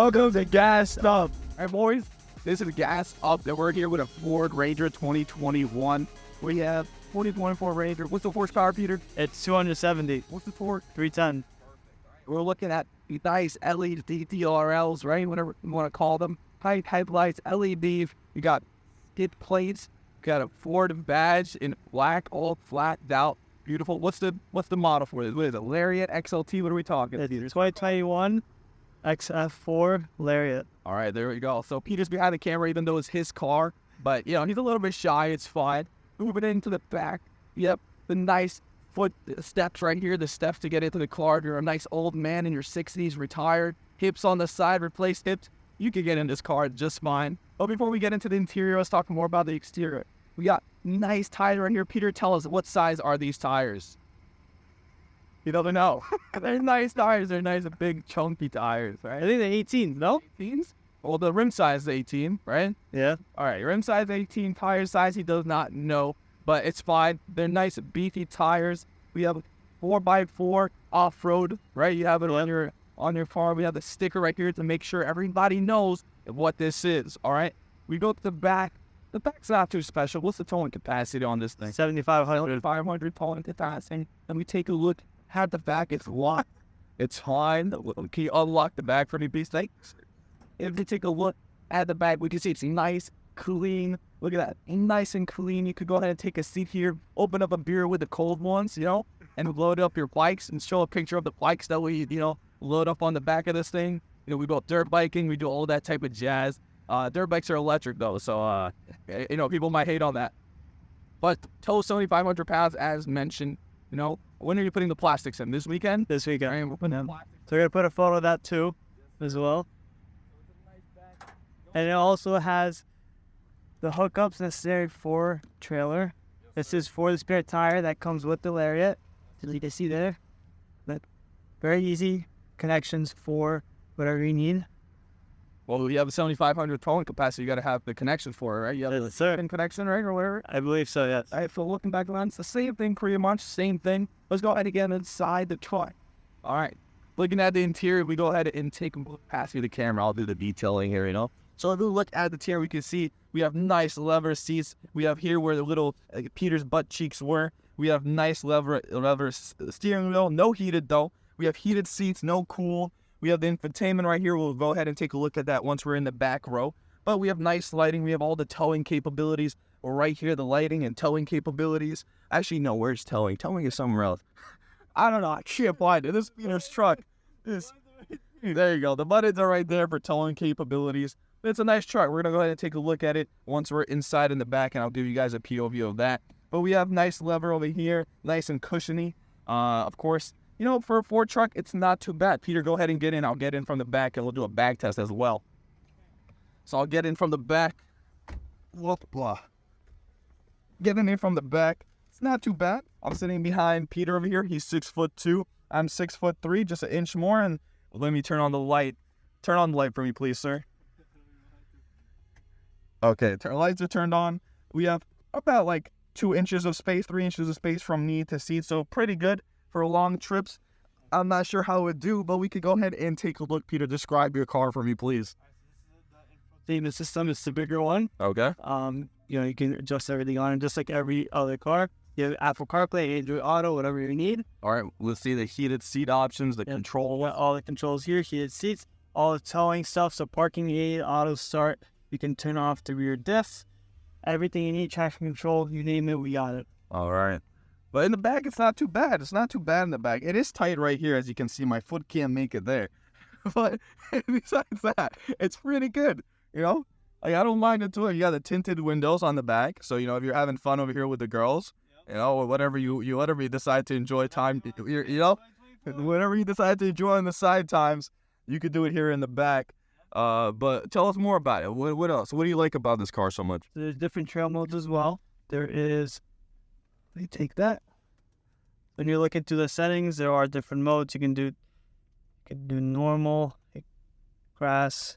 Welcome to Gas Up. All right, boys, this is Gas Up, and we're here with a Ford Ranger 2021. We have 2024 Ranger. What's the horsepower, Peter? It's 270. What's the torque? 310. We're looking at the nice LED DRLs, right? Whatever you want to call them. High headlights, LEDs. You got skid plates. You got a Ford badge in black, all flattened out. Beautiful. What's the model for this? What is it? Lariat XLT? What are we talking? It's 2021 XF4 Lariat. All right, there we go. So Peter's behind the camera, even though it's his car, but you know he's a little bit shy. It's fine. Moving into the back. Yep, the nice foot steps right here. The steps to get into the car. If you're a nice old man in your 60s, retired, hips on the side, replaced hips, you could get in this car just fine. But before we get into the interior, let's talk more about the exterior. We got nice tires right here. Peter, tell us, what size are these tires? You don't know. They're nice tires. They're nice, big, chunky tires, right? I think they're 18, no? 18s? Well, the rim size is 18, right? Yeah. All right, rim size 18, tire size he does not know, but it's fine. They're nice, beefy tires. We have 4x4 off-road, right? You have it on your car. We have the sticker right here to make sure everybody knows what this is, all right? We go to the back. The back's not too special. What's the towing capacity on this thing? 7,500. 500 towing capacity. And we take a look at the back. It's locked. It's fine. Can you unlock the back for me, please? Thanks. If you take a look at the back, we can see it's nice, clean. Look at that. Nice and clean. You could go ahead and take a seat here, open up a beer with the cold ones, you know, and load up your bikes and show a picture of the bikes that we, you know, load up on the back of this thing. You know, we go dirt biking. We do all that type of jazz. Dirt bikes are electric, though, so, you know, people might hate on that. But tow 7,500 pounds, as mentioned. You know, when are you putting the plastics in? This weekend? This weekend. Right, we're putting So we're going to put a photo of that, too, as well. And it also has the hookups necessary for trailer. This is for the spare tire that comes with the Lariat. As you can see there. But very easy connections for whatever you need. Well, you have a 7,500 towing capacity. You got to have the connection for it, right? You have Yes, sir. the connection, right, or whatever. I believe so, yes. All right, so looking back around, it's the same thing, pretty much. Same thing. Let's go ahead and get inside the truck. All right. Looking at the interior, we go ahead and take a look past you the camera. I'll do the detailing here, you know. So if we look at the interior, we can see we have nice leather seats. We have here where the little Peter's butt cheeks were. We have nice leather steering wheel. No heated, though. We have heated seats, no cool. We have the infotainment right here. We'll go ahead and take a look at that once we're in the back row. But we have nice lighting. We have all the towing capabilities. Right here, the lighting and towing capabilities. Actually, no, where's towing? Towing is somewhere else. I don't know. I can't find it. This is Peter's truck. There you go. The buttons are right there for towing capabilities. It's a nice truck. We're going to go ahead and take a look at it once we're inside in the back, and I'll give you guys a POV of that. But we have nice leather over here, nice and cushiony. Of course, you know, for a Ford truck, it's not too bad. Peter, go ahead and get in. I'll get in from the back, and we'll do a bag test as well. So I'll get in from the back. Getting in from the back. It's not too bad. I'm sitting behind Peter over here. He's 6'2". I'm 6'3", just an inch more. And let me turn on the light. Turn on the light for me, please, sir. Okay, lights are turned on. We have about like 2 inches of space, 3 inches of space from knee to seat. So pretty good for long trips. I'm not sure how it would do, but we could go ahead and take a look. Peter, describe your car for me, please. The system is the bigger one. Okay. You know, you can adjust everything on it just like every other car. You have Apple CarPlay, Android Auto, whatever you need. All right, let's see the heated seat options, the control. All the controls here, heated seats, all the towing stuff. So parking aid, auto start. You can turn off the rear diff. Everything you need, traction control, you name it, we got it. All right. But in the back, it's not too bad. It's not too bad in the back. It is tight right here, as you can see. My foot can't make it there. But besides that, it's pretty good, you know? Like, I don't mind it too. You got the tinted windows on the back. So, you know, if you're having fun over here with the girls, you know, or whatever you decide to enjoy time, you know, whatever you decide to enjoy in the side times, you could do it here in the back. But tell us more about it. What else? What do you like about this car so much? There's different trail modes as well. There is, let me take that. When you look into the settings, there are different modes. You can do normal, grass,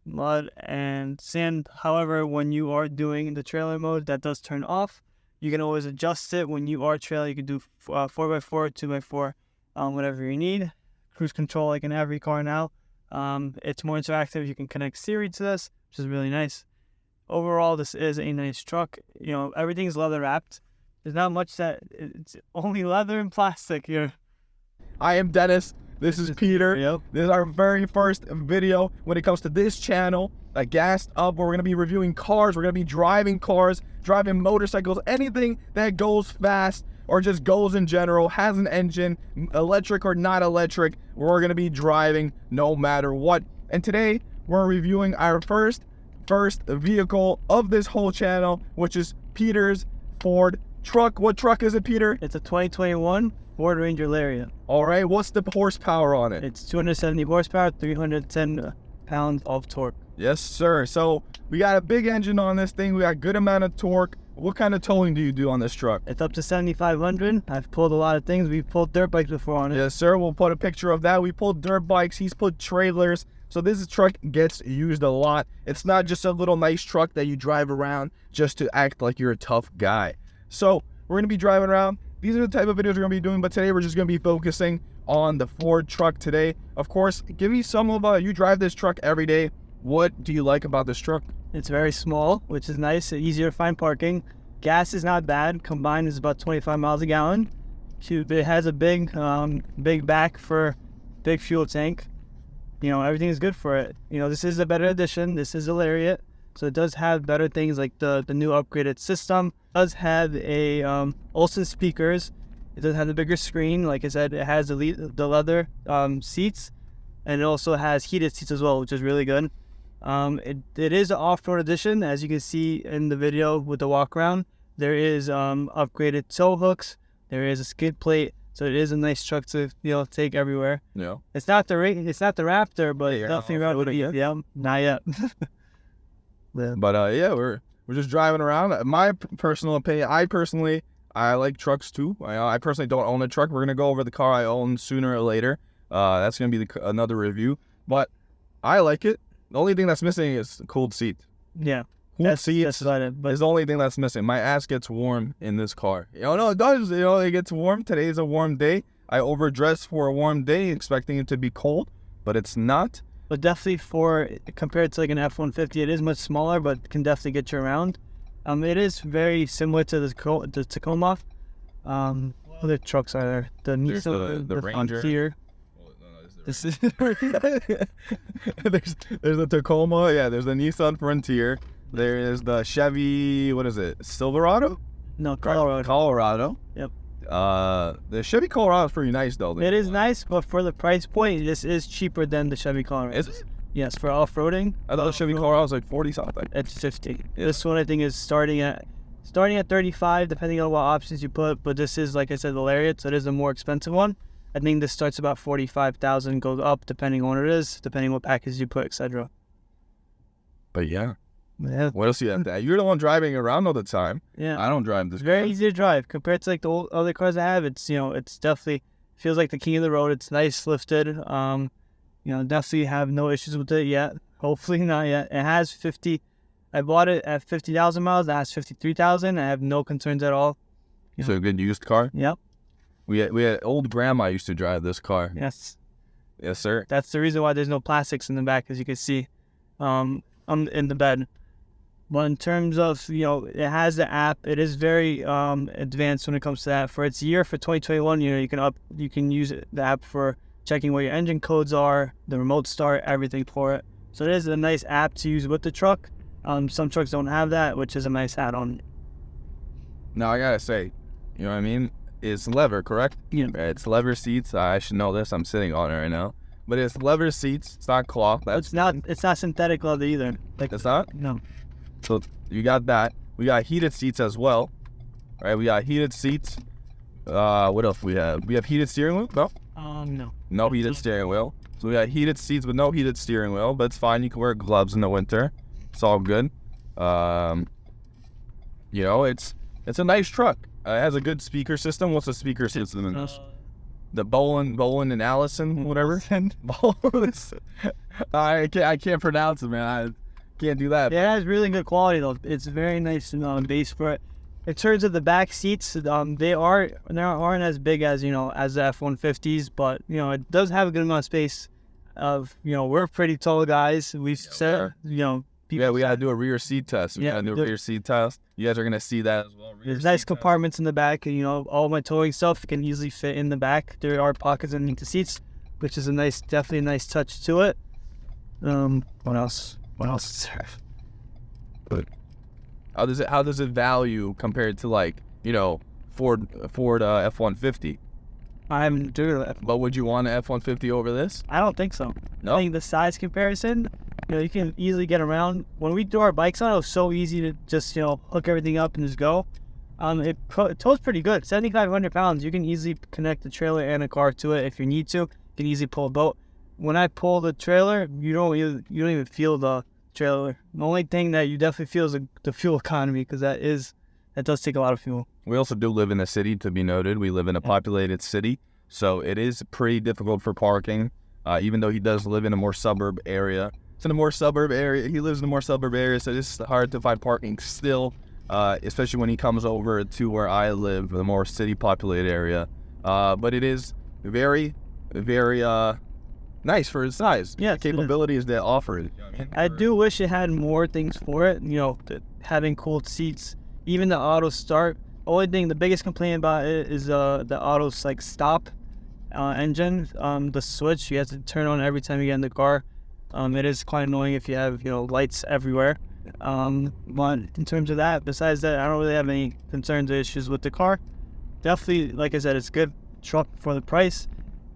mud, and sand. However, when you are doing the trailer mode, that does turn off. You can always adjust it when you are trailer. You can do 4x4, 2x4, whatever you need. Cruise control like in every car now. It's more interactive. You can connect Siri to this, which is really nice. Overall, this is a nice truck. You know, everything's leather wrapped. There's not much that it's only leather and plastic here. I am Dennis. This is Peter. Yep. This is our very first video when it comes to this channel, Gassed Up, where we're going to be reviewing cars. We're going to be driving cars, driving motorcycles, anything that goes fast or just goes in general, has an engine, electric or not electric. We're going to be driving no matter what. And today, we're reviewing our first vehicle of this whole channel, which is Peter's Ford truck. What truck is it, Peter? It's a 2021 Ford Ranger Lariat. All right, what's the horsepower on it? It's 270 horsepower, 310 pounds of torque. Yes, sir. So we got a big engine on this thing. We got a good amount of torque. What kind of towing do you do on this truck? It's up to 7,500. I've pulled a lot of things. We've pulled dirt bikes before on it. Yes, sir. We'll put a picture of that. We pulled dirt bikes. He's put trailers. So this truck gets used a lot. It's not just a little nice truck that you drive around just to act like you're a tough guy. So we're going to be driving around. These are the type of videos we're going to be doing, but today we're just going to be focusing on the Ford truck today. Of course, give me some of, you drive this truck every day. What do you like about this truck? It's very small, which is nice, easier to find parking. Gas is not bad. Combined is about 25 miles a gallon. It has a big back for big fuel tank. You know, everything is good for it. You know, this is a better edition. This is a Lariat. So it does have better things like the new upgraded system. It does have a Olsen speakers. It does have the bigger screen. Like I said, it has the leather seats, and it also has heated seats as well, which is really good. It is an off-road edition, as you can see in the video with the walkaround. There is upgraded tow hooks. There is a skid plate, so it is a nice truck to take everywhere. Yeah. It's not the Raptor, but definitely around. Yeah, not yet. Yeah. But yeah, we're just driving around. My personal opinion, I like trucks too. I personally don't own a truck. We're gonna go over the car I own sooner or later. That's gonna be another review. But I like it. The only thing that's missing is cooled seats. Yeah, cooled seats. That's about it. But it's the only thing that's missing. My ass gets warm in this car. No, it does. It gets warm. Today's a warm day. I overdressed for a warm day, expecting it to be cold, but it's not. But definitely compared to like an F-150, it is much smaller, but can definitely get you around. It is very similar to the Tacoma. What other trucks are there? The Nissan, the Ranger. Frontier. This is there's the Tacoma. Yeah, there's the Nissan Frontier. There is the Chevy. What is it? Silverado? No, Colorado. Colorado. Yep. The Chevy Colorado is pretty nice though. It is nice, but for the price point, this is cheaper than the Chevy Colorado. Is it? Yes, for off-roading. I thought the Chevy Colorado was like 40 something. It's 50. Yeah. This one I think is starting at 35, depending on what options you put. But this is, like I said, the Lariat, so it is a more expensive one. I think this starts about 45,000, goes up depending on what it is, depending what package you put, etc. But yeah. Yeah. What else do you have to add? You're the one driving around all the time. Yeah. I don't drive this. It's very easy to drive compared to like the other cars I have. It's it's definitely feels like the king of the road. It's nice, lifted. Definitely have no issues with it yet. Hopefully not yet. It has 50. I bought it at 50,000 miles. It has 53,000. I have no concerns at all. So a good used car. Yep. We had old grandma used to drive this car. Yes. Yes, sir. That's the reason why there's no plastics in the back, as you can see, in the bed. But in terms of, it has the app. It is very advanced when it comes to that. For its year, for 2021, you can use the app for checking what your engine codes are, the remote start, everything for it. So it is a nice app to use with the truck. Some trucks don't have that, which is a nice add-on. Now I gotta say, you know what I mean? It's leather, correct? Yeah. It's leather seats. I should know this. I'm sitting on it right now. But it's leather seats. It's not cloth. It's not synthetic leather either. It's not? No. So you got that. We got heated seats as well. Right? We got heated seats. What else we have? We have heated steering wheel? No? No. No heated steering wheel. So we got heated seats but no heated steering wheel. But it's fine. You can wear gloves in the winter. It's all good. It's a nice truck. It has a good speaker system. What's the speaker system in this? The Bowen and Allison, whatever. I can't pronounce it, man. I can't do that. Yeah, it has really good quality though. It's very nice base for it. In terms of the back seats, they aren't as big as as the F-150s, but it does have a good amount of space. We're pretty tall guys. We've said, people Yeah, we gotta do a rear seat test. We gotta do a rear seat test. You guys are gonna see that as well. There's nice compartments in the back, and all my towing stuff can easily fit in the back. There are pockets underneath the seats, which is definitely a nice touch to it. What else? Is there? Good. How does it value compared to Ford F-150? I haven't done that. But would you want an F-150 over this? I don't think so. No? I think the size comparison, you can easily get around. When we do our bikes on, it was so easy to just, hook everything up and just go. It tows pretty good. 7,500 pounds. You can easily connect the trailer and a car to it if you need to. You can easily pull a boat. When I pull the trailer, you don't even feel the trailer. The only thing that you definitely feel is the fuel economy, because that does take a lot of fuel. We also do live in a city, to be noted. We live in a populated city, so it is pretty difficult for parking, even though he does live in a more suburb area. It's in a more suburb area. He lives in a more suburb area, so it's hard to find parking still, especially when he comes over to where I live, the more city-populated area. But it is very, very nice for its size. Yeah, the capabilities that offer it. I do wish it had more things for it. Having cooled seats, even the auto start. The biggest complaint about it is the auto stop engine. The switch you have to turn on every time you get in the car. It is quite annoying if you have lights everywhere. But in terms of that, besides that, I don't really have any concerns or issues with the car. Definitely, like I said, it's a good truck for the price.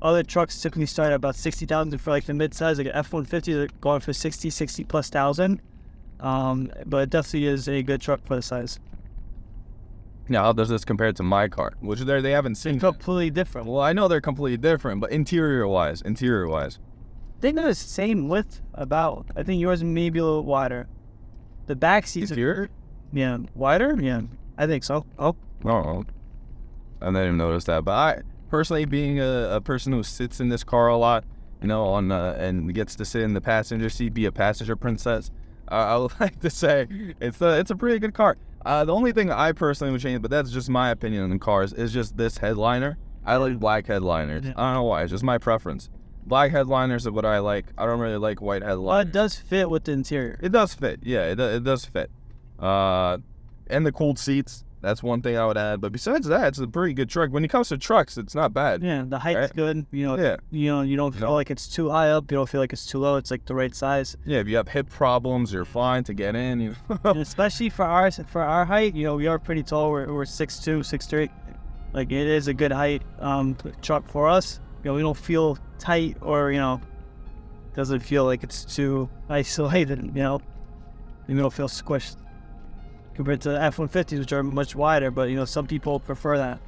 Other trucks typically start at about 60,000 for the midsize, like an F-150. They're going for 60 plus thousand. But it definitely is a good truck for the size. Now, how does this compare to my car? Which they haven't seen. They're completely different. Well, I know they're completely different, but interior-wise. I think they're the same width about. I think yours may be a little wider. The back seats Interior? Wider? Yeah, I think so. Oh. I didn't even notice that. But I, personally, being a person who sits in this car a lot, and gets to sit in the passenger seat, be a passenger princess, I would like to say it's a pretty good car. The only thing I personally would change, but that's just my opinion on cars, is just this headliner. I like black headliners. I don't know why. It's just my preference. Black headliners are what I like. I don't really like white headliners. Well, it does fit with the interior. It does fit. Yeah, it does fit. And the cooled seats. That's one thing I would add. But besides that, it's a pretty good truck. When it comes to trucks, it's not bad. Yeah, the height's good. You don't feel like it's too high up. You don't feel like it's too low. It's the right size. Yeah, if you have hip problems, you're fine to get in. And especially for our height, we are pretty tall. We're 6'2", 6'3". It is a good height truck for us. We don't feel tight or doesn't feel like it's too isolated. We don't feel squished compared to F-150s, which are much wider. But some people prefer that.